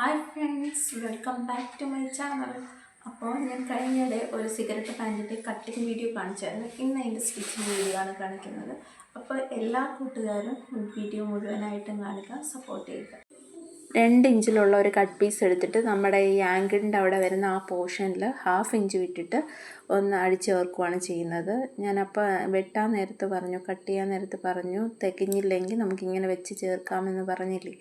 Hi friends, welcome back to my channel. അപ്പോൾ ഞാൻ കഴിഞ്ഞിടെ ഒരു സിഗരറ്റ് പാൻറ്റിൻ്റെ കട്ടിങ് വീഡിയോ കാണിച്ചായിരുന്നു. ഇന്ന് അതിൻ്റെ സ്റ്റിച്ചിങ് വീഡിയോ ആണ് കാണിക്കുന്നത്. അപ്പോൾ എല്ലാ കൂട്ടുകാരും വീഡിയോ മുഴുവനായിട്ടും കാണിക്കാൻ സപ്പോർട്ട് ചെയ്യുക. 2 ഇഞ്ചിലുള്ള ഒരു കട്ട് പീസ് എടുത്തിട്ട് നമ്മുടെ ഈ ആങ്കിളിൻ്റെ അവിടെ വരുന്ന ആ പോർഷനിൽ 1/2 ഇഞ്ച് വിട്ടിട്ട് ഒന്ന് അടിച്ച് ചേർക്കുകയാണ് ചെയ്യുന്നത്. ഞാനപ്പോൾ വെട്ടാൻ നേരത്ത് പറഞ്ഞു, കട്ട് ചെയ്യാൻ നേരത്ത് പറഞ്ഞു, തികഞ്ഞില്ലെങ്കിൽ നമുക്കിങ്ങനെ വെച്ച് ചേർക്കാമെന്ന് പറഞ്ഞില്ലേ.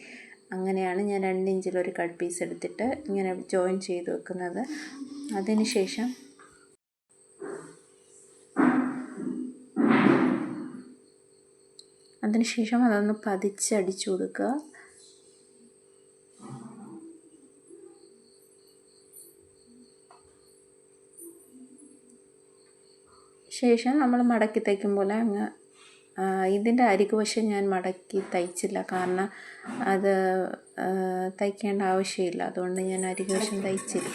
അങ്ങനെയാണ് ഞാൻ 2 ഇഞ്ചിലൊരു കട്ട് പീസ് എടുത്തിട്ട് ഇങ്ങനെ ജോയിൻ ചെയ്ത് വെക്കുന്നത്. അതിനുശേഷം അതൊന്ന് പതിച്ചടിച്ചു കൊടുക്കുക. ശേഷം നമ്മൾ മടക്കി തയ്ക്കും പോലെ അങ്ങ് ഇതിൻ്റെ അരികുവശം ഞാൻ മടക്കി തയ്ച്ചില്ല, കാരണം അത് തയ്ക്കേണ്ട ആവശ്യമില്ല. അതുകൊണ്ട് ഞാൻ അരികുവശം തയ്ച്ചില്ല.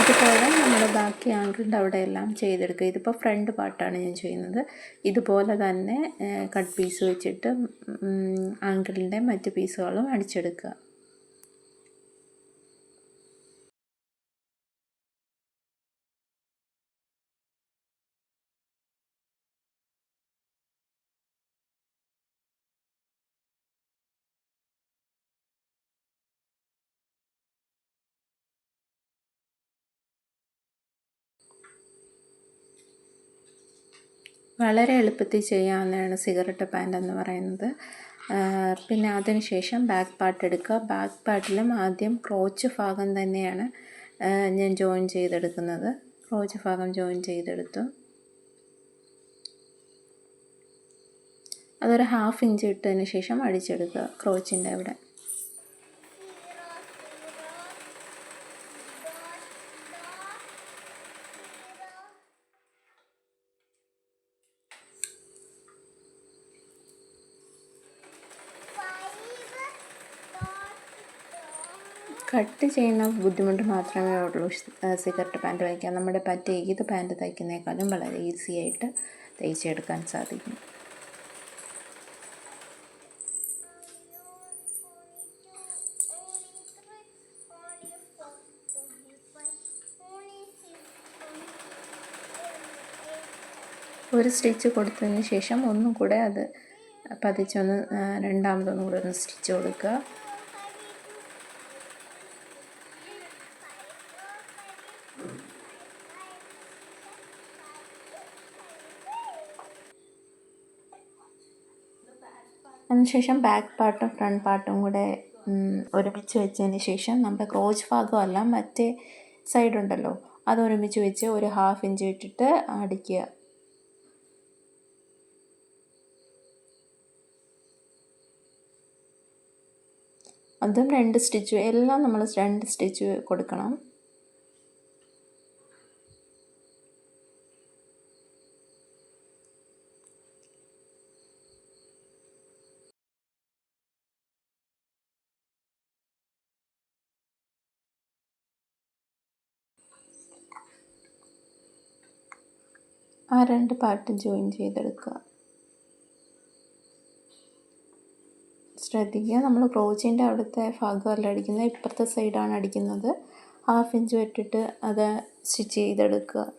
അതുപോലെ നമ്മൾ ബാക്കി ആങ്കിളിൻ്റെ അവിടെയെല്ലാം ചെയ്തെടുക്കുക. ഇതിപ്പോൾ ഫ്രണ്ട് പാർട്ടാണ് ഞാൻ ചെയ്യുന്നത്. ഇതുപോലെ തന്നെ കട്ട് പീസ് വെച്ചിട്ട് ആങ്കിളിൻ്റെ മറ്റ് പീസുകളും അടിച്ചെടുക്കുക. വളരെ എളുപ്പത്തിൽ ചെയ്യാവുന്നതാണ് സിഗരറ്റ് പാൻ്റ് എന്ന് പറയുന്നത്. പിന്നെ അതിനുശേഷം ബാക്ക് പാർട്ട് എടുക്കുക. ബാക്ക് പാർട്ടിലും ആദ്യം ക്രോച്ച് ഭാഗം തന്നെയാണ് ഞാൻ ജോയിൻ ചെയ്തെടുക്കുന്നത്. ക്രോച്ച് ഭാഗം ജോയിൻ ചെയ്തെടുത്തു. അതൊരു 1/2 ഇഞ്ച് ഇട്ടതിന് ശേഷം അടിച്ചെടുക്കുക ക്രോച്ചിൻ്റെ അവിടെ. കട്ട് ചെയ്യുന്ന ബുദ്ധിമുട്ട് മാത്രമേ ഉള്ളൂ സിഗരറ്റ് പാൻറ്റ് തയ്ക്കാൻ. നമ്മുടെ പറ്റിയ ഏത് പാൻറ്റ് തയ്ക്കുന്നേക്കാളും വളരെ ഈസി ആയിട്ട് തയ്ച്ചെടുക്കാൻ സാധിക്കും. ഒരു സ്റ്റിച്ച് കൊടുത്തതിന് ശേഷം ഒന്നും കൂടെ അത് പതിച്ചൊന്ന് രണ്ടാമതൊന്നും കൂടെ ഒന്ന് സ്റ്റിച്ച് കൊടുക്കുക. അതിനുശേഷം ബാക്ക് പാർട്ടും ഫ്രണ്ട് പാർട്ടും കൂടെ ഒരുമിച്ച് വെച്ചതിന് ശേഷം നമ്മുടെ ക്രോച്ച് ഭാഗമല്ല, മറ്റേ സൈഡുണ്ടല്ലോ, അതൊരുമിച്ച് വെച്ച് ഒരു 1/2 ഇഞ്ച് ഇട്ടിട്ട് അടിക്കുക. അതും 2 സ്റ്റിച്ച്, എല്ലാം നമ്മൾ 2 സ്റ്റിച്ച് കൊടുക്കണം. ആ 2 പാർട്ട് ജോയിൻ ചെയ്തെടുക്കുക. ശ്രദ്ധിക്കുക, നമ്മൾ ക്രോച്ചിൻ്റെ അവിടുത്തെ ഭാഗമല്ല അടിക്കുന്നത്, ഇപ്പുറത്തെ സൈഡാണ് അടിക്കുന്നത്. 1/2 ഇഞ്ച് ഇട്ടിട്ട് അത് സ്റ്റിച്ച് ചെയ്തെടുക്കുക.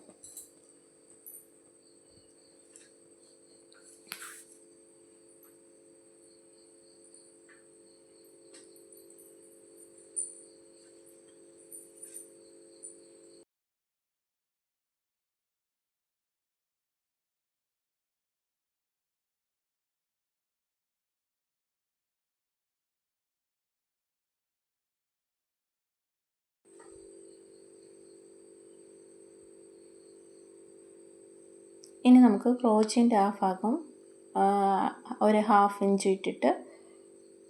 ഇനി നമുക്ക് ക്രോച്ചിൻ്റെ ആ ഭാഗം ഒരു 1/2 ഇഞ്ച് ഇട്ടിട്ട്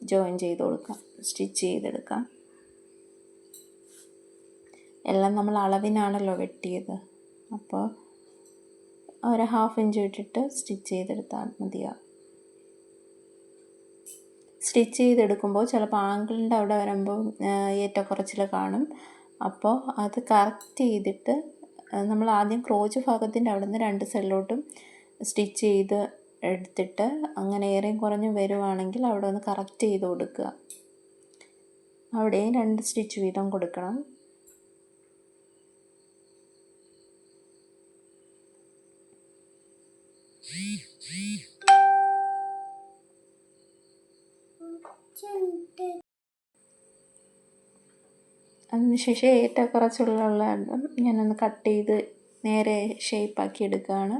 ജോയിൻ ചെയ്ത് കൊടുക്കാം, സ്റ്റിച്ച് ചെയ്തെടുക്കാം. എല്ലാം നമ്മൾ അളവിനാണല്ലോ വെട്ടിയത്, അപ്പോൾ ഒരു 1/2 ഇഞ്ച് ഇട്ടിട്ട് സ്റ്റിച്ച് ചെയ്തെടുത്താൽ മതിയാവും. സ്റ്റിച്ച് ചെയ്തെടുക്കുമ്പോൾ ചിലപ്പോൾ ആങ്കിളിൻ്റെ അവിടെ വരുമ്പോൾ ഏറ്റക്കുറച്ചിൽ കാണും. അപ്പോൾ അത് കറക്റ്റ് ചെയ്തിട്ട് നമ്മൾ ആദ്യം ക്രോച്ച് ഭാഗത്തിൻ്റെ അവിടെ നിന്ന് 2 സൈഡിലോട്ടും സ്റ്റിച്ച് ചെയ്ത് എടുത്തിട്ട് അങ്ങനെ ഏറെയും കുറഞ്ഞും വരുവാണെങ്കിൽ അവിടെ ഒന്ന് കറക്റ്റ് ചെയ്ത് കൊടുക്കുക. അവിടെയും 2 സ്റ്റിച്ച് വീതം കൊടുക്കണം. അതിനുശേഷം ഏറ്റക്കുറച്ചിലുള്ള ഞാനൊന്ന് കട്ട് ചെയ്ത് നേരെ ഷേപ്പാക്കി എടുക്കുകയാണ്.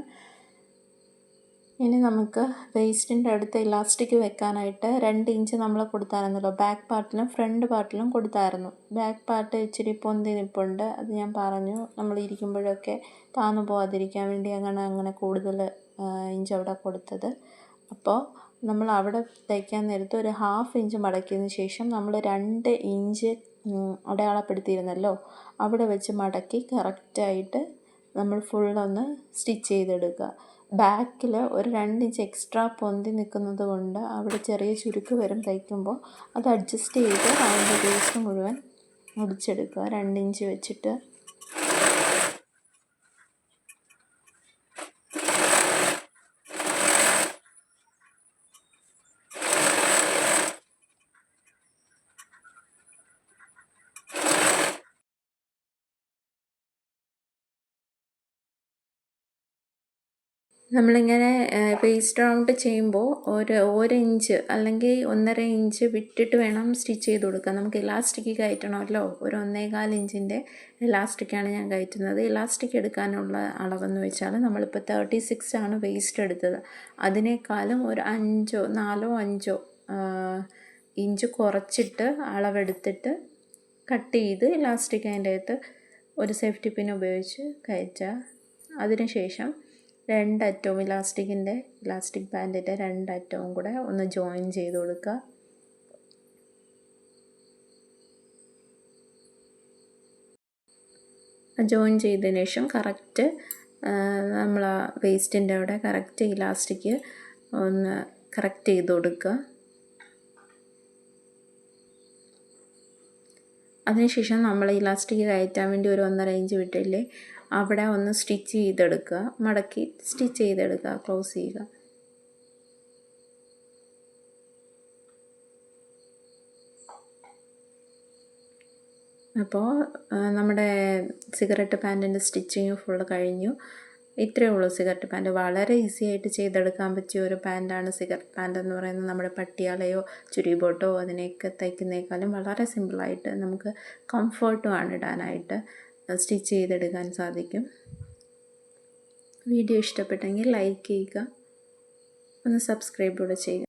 ഇനി നമുക്ക് വേസ്റ്റിൻ്റെ അടുത്ത് ഇലാസ്റ്റിക് വെക്കാനായിട്ട് 2 ഇഞ്ച് നമ്മൾ കൊടുത്തായിരുന്നല്ലോ. ബാക്ക് പാർട്ടിലും ഫ്രണ്ട് പാർട്ടിലും കൊടുത്തായിരുന്നു. ബാക്ക് പാർട്ട് ഇച്ചിരി പൊന്തി നിൽപ്പുണ്ട്. അത് ഞാൻ പറഞ്ഞു, നമ്മൾ ഇരിക്കുമ്പോഴൊക്കെ താന്നു പോകാതിരിക്കാൻ വേണ്ടി അങ്ങനെ കൂടുതൽ ഇഞ്ച് അവിടെ കൊടുത്തത്. അപ്പോൾ നമ്മൾ അവിടെ തയ്ക്കാൻ നേരത്ത് ഒരു 1/2 ഇഞ്ച് മടക്കിയതിന് ശേഷം നമ്മൾ 2 ഇഞ്ച് അടയാളപ്പെടുത്തിയിരുന്നല്ലോ, അവിടെ വെച്ച് മടക്കി കറക്റ്റായിട്ട് നമ്മൾ ഫുള്ളൊന്ന് സ്റ്റിച്ച് ചെയ്തെടുക്കുക. ബാക്കിൽ ഒരു 2 ഇഞ്ച് എക്സ്ട്രാ പൊന്തി നിൽക്കുന്നത് കൊണ്ട് അവിടെ ചെറിയ ചുരുക്ക് വരും തയ്ക്കുമ്പോൾ. അത് അഡ്ജസ്റ്റ് ചെയ്ത് അതിൻ്റെ വേസ്റ്റ് മുഴുവൻ മുടിച്ചെടുക്കുക 2 ഇഞ്ച് വെച്ചിട്ട്. നമ്മളിങ്ങനെ വേസ്റ്റ് റൗണ്ട് ചെയ്യുമ്പോൾ ഒരു ഇഞ്ച് അല്ലെങ്കിൽ 1.5 ഇഞ്ച് വിട്ടിട്ട് വേണം സ്റ്റിച്ച് ചെയ്ത് കൊടുക്കാൻ. നമുക്ക് ഇലാസ്റ്റിക് കയറ്റണമല്ലോ. ഒരു 1.25 ഇഞ്ചിൻ്റെ ഇലാസ്റ്റിക്കാണ് ഞാൻ കയറ്റുന്നത്. ഇലാസ്റ്റിക് എടുക്കാനുള്ള അളവെന്ന് വെച്ചാൽ നമ്മളിപ്പോൾ 36 ആണ് വേസ്റ്റ് എടുത്തത്. അതിനേക്കാളും ഒരു 4-5 ഇഞ്ച് കുറച്ചിട്ട് അളവെടുത്തിട്ട് കട്ട് ചെയ്ത് ഇലാസ്റ്റിക് അതിൻ്റെ അകത്ത് ഒരു സേഫ്റ്റി പിൻ ഉപയോഗിച്ച് കയറ്റുക. അതിനുശേഷം 2 അറ്റവും ഇലാസ്റ്റിക് ബാൻഡിൻ്റെ 2 അറ്റവും കൂടെ ഒന്ന് ജോയിൻ ചെയ്ത് കൊടുക്കുക. ജോയിൻ ചെയ്തതിന് ശേഷം കറക്റ്റ് നമ്മൾ ആ വേസ്റ്റിൻ്റെ അവിടെ കറക്റ്റ് ഇലാസ്റ്റിക് ഒന്ന് കറക്റ്റ് ചെയ്ത് കൊടുക്കുക. അതിനുശേഷം നമ്മൾ ഇലാസ്റ്റിക് കയറ്റാൻ വേണ്ടി ഒരു 1.5 ഇഞ്ച് വിട്ടില്ലേ, അവിടെ ഒന്ന് സ്റ്റിച്ച് ചെയ്തെടുക്കുക. മടക്കി സ്റ്റിച്ച് ചെയ്തെടുക്കുക, ക്ലോസ് ചെയ്യുക. അപ്പോൾ നമ്മുടെ സിഗരറ്റ് പാൻറ്റിൻ്റെ സ്റ്റിച്ചിങ് ഫുള്ള് കഴിഞ്ഞു. ഇത്രയേ ഉള്ളൂ സിഗരറ്റ് പാൻറ്റ്. വളരെ ഈസി ആയിട്ട് ചെയ്തെടുക്കാൻ പറ്റിയ ഒരു പാൻറ്റാണ് സിഗരറ്റ് പാൻറ്റ് എന്ന് പറയുന്നത്. നമ്മുടെ പട്ടിയാലയോ ചുരിബോട്ടോ അതിനെയൊക്കെ തയ്ക്കുന്നേക്കാളും വളരെ സിമ്പിളായിട്ട് നമുക്ക് കംഫർട്ടുമാണ് ഇടാനായിട്ട്. സ്റ്റിച്ച് ചെയ്തെടുക്കാൻ സാധിക്കും. വീഡിയോ ഇഷ്ടപ്പെട്ടെങ്കിൽ ലൈക്ക് ചെയ്യുക, ഒന്ന് സബ്സ്ക്രൈബ് കൂടെ ചെയ്യുക.